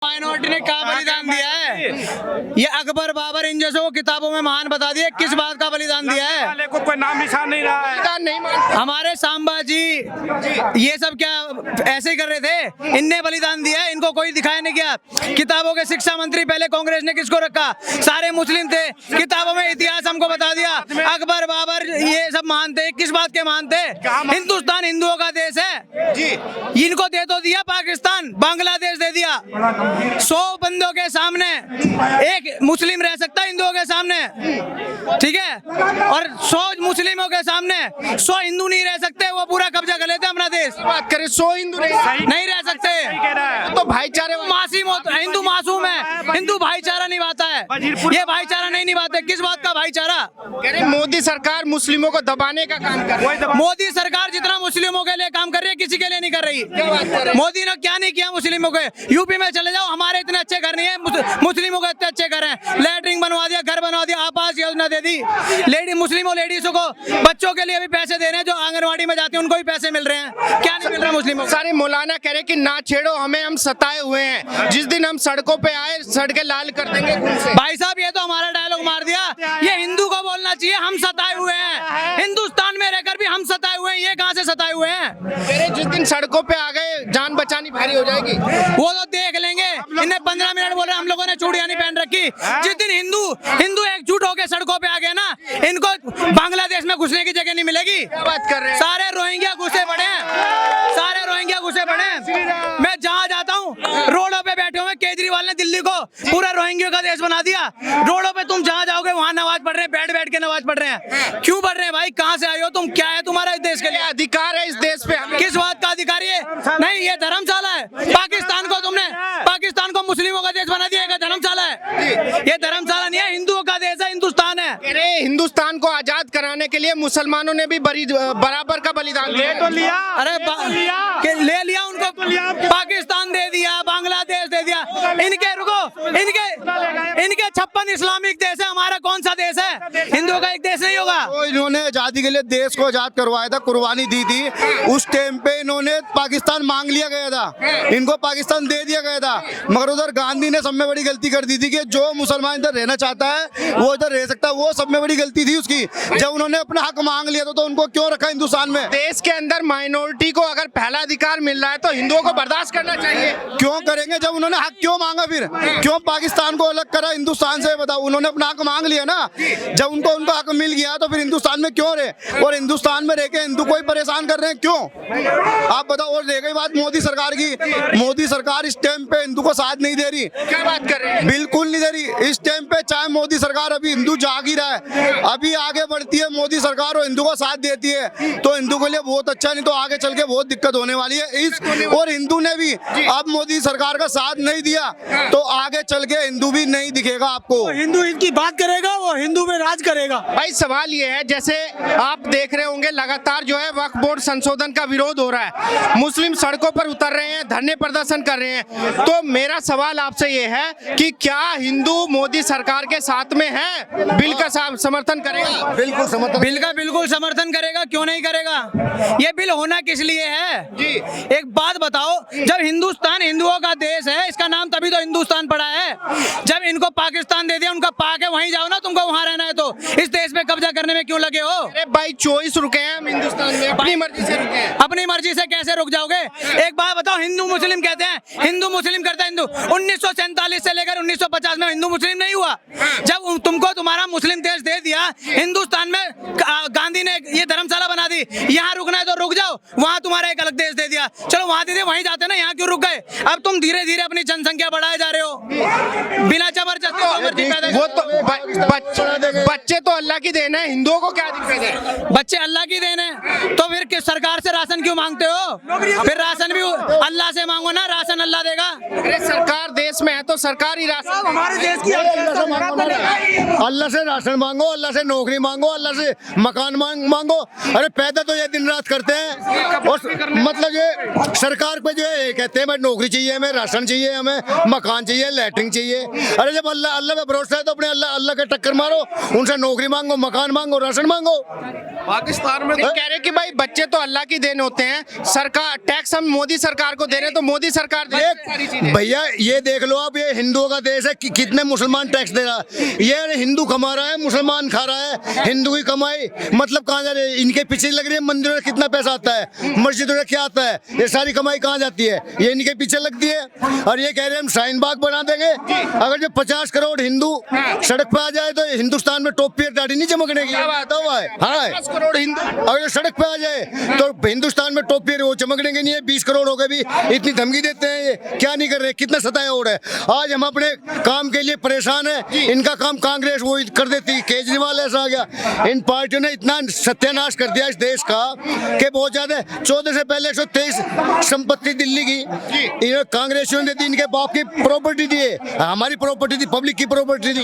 Minority ने क्या बलिदान दिया है? ये अकबर बाबर इन जैसों को किताबों में महान बता दिया, किस बात का बलिदान दिया है? वाले को कोई नाम निशान नहीं रहा है। नहीं मानते। हमारे सांबा जी ये सब क्या ऐसे ही कर रहे थे? इनने बलिदान दिया है, इनको कोई दिखाया नहीं गया। किताबों के शिक्षा मंत्री पहले कांग्रेस ने किसको रखा? सारे मुस्लिम थे। किताबों में इतिहास हमको बता दिया, अकबर बाबर ये सब महान थे। किस बात के महान थे? हिंदुस्तान हिंदुओं का देश है जी। इनको दे तो दिया पाकिस्तान, बांग्लादेश दे दिया। 100 बंदों के सामने एक मुस्लिम रह सकता है हिंदुओं के सामने, ठीक है? और 100 मुस्लिमों के सामने 100 हिंदू नहीं रह सकते। वो पूरा कब्जा कर लेते अपना देश। बात करें 100 हिंदू नहीं नहीं रह सकते। कह रहा है। तो भाईचारे हिंदू मासूम है, हिंदू भाईचारा निभाता है। ये भाईचारा नहीं निभाते। किस बात का भाईचारा? कह रहे मोदी सरकार मुस्लिमों को दबाने का काम कर रही है। मोदी सरकार जितना मुस्लिमों के लिए काम कर रही है किसी के लिए नहीं कर रही। क्या बात कर रहे हैं? मोदी ने क्या नहीं किया मुस्लिमों के? यूपी में चले जाओ, हमारे इतने अच्छे घर नहीं है, मुस्लिमों के इतने अच्छे घर हैं। लैट्रिन बनवा दिया, घर बनवा दिया, आवास योजना दे दी। मुस्लिमों लेडीजों को बच्चों के लिए भी पैसे दे रहे हैं, जो आंगनवाड़ी में जाते हैं उनको भी पैसे मिल रहे हैं। क्या नहीं मिल रहा मुस्लिमों को? सारे मौलाना कह रहे कि ना छेड़ो हमें, हम सताए हुए हैं। जिस दिन हम सड़कों पे आए सड़कें लाल कर देंगे खून से। भाई साहब ये तो हमारा डायलॉग मार दिया। ये हिंदू को बोलना चाहिए हम सताए हुए हैं। हिंदुस्तान में रहकर भी हम सताए हुए हैं। ये कहाँ से सताए हुए हैं? कह रहे जिस दिन सड़कों पे आ गए जान बचानी भारी हो जाएगी। वो तो देख लेंगे। इन्हें 15 मिनट बोल रहे हम लोगों ने चूड़ियां नहीं पहन रखी। जिस दिन हिंदू एकजुट होकर सड़कों पे आ गए ना, इनको बांग्लादेश में घुसने की जगह नहीं मिलेगी। क्या बात कर रहे हैं? सारे रोहिंग्या घुसे पड़े हैं, सारे रोहिंग्या घुसे पड़े हैं। मैं जहाँ जाता हूँ रोडों पे बैठे हुए, केजरीवाल ने दिल्ली को पूरा रोहिंग्या का देश बना दिया। रोडों पे तुम जहाँ जाओगे वहाँ नमाज पढ़ रहे हैं, बैठ बैठ के नमाज पढ़ रहे हैं। क्यों पढ़ रहे हैं भाई? कहाँ से आए हो तुम? क्या है तुम्हारा इस देश के लिए? अधिकार है इस देश पे। किस बात का अधिकारी है? नहीं, ये धर्मशाला है। पाकिस्तान को मुस्लिमों का देश बना दिया। धर्मशाला है ये, धर्मशाला नहीं है। हिंदुओं का देश है, हिंदुस्तान है। अरे हिंदुस्तान को आजाद कराने के लिए मुसलमानों ने भी बराबर का बलिदान ले तो लिया। अरे ले लिया उनको, पाकिस्तान दे दिया, बांग्लादेश दे दिया। इनके रुको, इनके 56 इस्लामिक देश है। हमारा कौन सा देश है? हिंदुओं का एक देश नहीं होगा। तो इन्होंने आजादी के लिए देश को आजाद करवाया था, कुर्बानी दी थी। उस टाइम पे इन्होंने पाकिस्तान मांग लिया गया था, इनको पाकिस्तान दे दिया गया था। मगर उधर गांधी ने सब में बड़ी गलती कर दी थी कि जो मुसलमान इधर रहना चाहता है वो इधर रह सकता है। वो सब में बड़ी गलती थी उसकी। जब उन्होंने अपना हक मांग लिया था तो उनको क्यों रखा हिंदुस्तान में? देश के अंदर माइनॉरिटी को अगर पहला अधिकार मिल रहा है तो हिंदुओं को बर्दाश्त करना चाहिए। क्यों करेंगे? जब उन्होंने हक क्यों मांगा, फिर क्यों पाकिस्तान को अलग करा हिंदुस्तान से? बताओ, उन्होंने अपना हक मांग लिया ना। जब उनको उनका हक मिल गया तो फिर हिंदुस्तान में क्यों रहे? और हिंदुस्तान में रह के हिंदू को ही परेशान कर रहे हैं क्यों? आप बताओ। और रह गई बात मोदी सरकार की, मोदी सरकार इस टाइम पे हिंदू को साथ नहीं दे रही। क्या बात कर रहे हैं? बिल्कुल नहीं दे रही इस टाइम पे। चाहे मोदी सरकार, अभी हिंदू जाग ही रहा है, अभी आगे बढ़ती है मोदी सरकार और हिंदू को साथ देती है तो हिंदू के लिए बहुत अच्छा, नहीं तो आगे चल के बहुत दिक्कत होने वाली है इस। और हिंदू ने भी अब मोदी सरकार का साथ नहीं दिया तो आगे चल के हिंदू भी नहीं दिखेगा आपको। हिंदू इनकी बात करेगा, वो हिंदू में राज करेगा। भाई सवाल ये है, जैसे आप देख रहे होंगे लगातार जो है वक्फ बोर्ड संशोधन का विरोध हो रहा है, मुस्लिम सड़कों पर उतर रहे हैं, धरने प्रदर्शन कर रहे हैं। तो मेरा सवाल आपसे ये है कि क्या हिंदू मोदी सरकार के साथ में है? बिल का समर्थन करेगा? बिल्कुल समर्थन। बिल का बिल्कुल समर्थन करेगा, क्यों नहीं करेगा? ये बिल होना किस लिए है जी। एक बात बताओ, जब हिंदुस्तान हिंदुओं का देश है, इसका नाम तभी तो हिंदुस्तान पड़ा है। जब इनको पाकिस्तान दे दिया, उनका पाक है, वहीं जाओ ना। तुमको वहां रहना है तो इस देश पे कब्जा करने में क्यों लगे हो? अरे भाई 24 रुके हैं हम हिंदुस्तान में, अपनी मर्जी से रुके हैं। अपनी मर्जी से कैसे रुक जाओगे? एक बात बताओ, हिंदू मुस्लिम कहते हैं, हिंदू मुस्लिम करता है हिंदू। 1947 से लेकर 1950 में हिंदू मुस्लिम नहीं हुआ। जब तुमको तुम्हारा मुस्लिम देश दे दिया, हिंदुस्तान में गांधी ने ये धर्मशाला बना दी, यहाँ रुकना है तो रुक जाओ। वहाँ तुम्हारा एक अलग देश दे दिया, चलो वहाँ दे दिया, वहीं जाते ना, यहाँ क्यों रुक गए? अब तुम धीरे धीरे अपनी जनसंख्या बढ़ाए जा रहे हो बिना जबरदस्ती। वो तो बच्चे तो अल्लाह की देन है, हिंदुओं को क्या दिक्कत है? बच्चे अल्लाह की देन है तो फिर किस सरकार से राशन क्यों मांगते हो? फिर राशन भी अल्लाह से मांगो ना, राशन अल्लाह देगा। अरे सरकार देश में है तो सरकार ही राशन। हमारे देश की अल्लाह से राशन मांगो, अल्लाह से नौकरी मांगो, अल्लाह से मकान मांगो। अरे पैदा तो ये दिन रात करते हैं और मतलब ये सरकार पे जो है कहते हैं भाई नौकरी चाहिए हमें, राशन चाहिए हमें, मकान चाहिए, लैट्रिन चाहिए। चाहिए। अरे जब अल्लाह अल्लाह पे भरोसा है तो अपने अल्लाह के टक्कर मारो, उनसे नौकरी मांगो, मकान मांगो, राशन मांगो। पाकिस्तान में कह रहे कि भाई बच्चे तो अल्लाह की देन होते हैं, सरकार टैक्स हम मोदी सरकार को दे रहे हैं तो मोदी सरकार दे सारी चीजें। भैया ये देख लो आप, ये हिंदुओं का देश है, कितने मुसलमान टैक्स दे रहा है। ये हिंदू कमा रहा है, मुसलमान खा रहा है, हिंदू की कमाई मतलब कहाँ जा रही है? इनके पीछे लग रही है। मंदिरों में कितना पैसा आता है, मस्जिदों में क्या आता है, ये सारी कमाई कहाँ जाती है? ये इनके पीछे लगती है। और ये कह रहे हैं हम शाहीन बाग बना देंगे। अगर जो 50 करोड़ हिंदू सड़क पे आ जाए तो हिंदुस्तान में टोपी और दाढ़ी नहीं चमकने की बात है। हाँ, 50 करोड़ हिंदू अगर सड़क पे आ जाए तो हिंदुस्तान में टोपी वो चमकने के नहीं है। 20 करोड़ हो गए भी इतनी धमकी देते हैं, ये क्या नहीं कर रहे, कितना सताया हो रहा है। आज हम अपने काम के लिए परेशान है, इनका काम कांग्रेस वो कर देती, केजरीवाल ऐसा आ गया। इन पार्टियों ने इतना सत्यानाश कर दिया इस देश का कि बहुत ज्यादा। 14 से पहले 123 संपत्ति दिल्ली की कांग्रेसियों ने दी, इनके बाप की प्रॉपर्टी दी है, हमारी प्रॉपर्टी थी, पब्लिक की प्रॉपर्टी थी।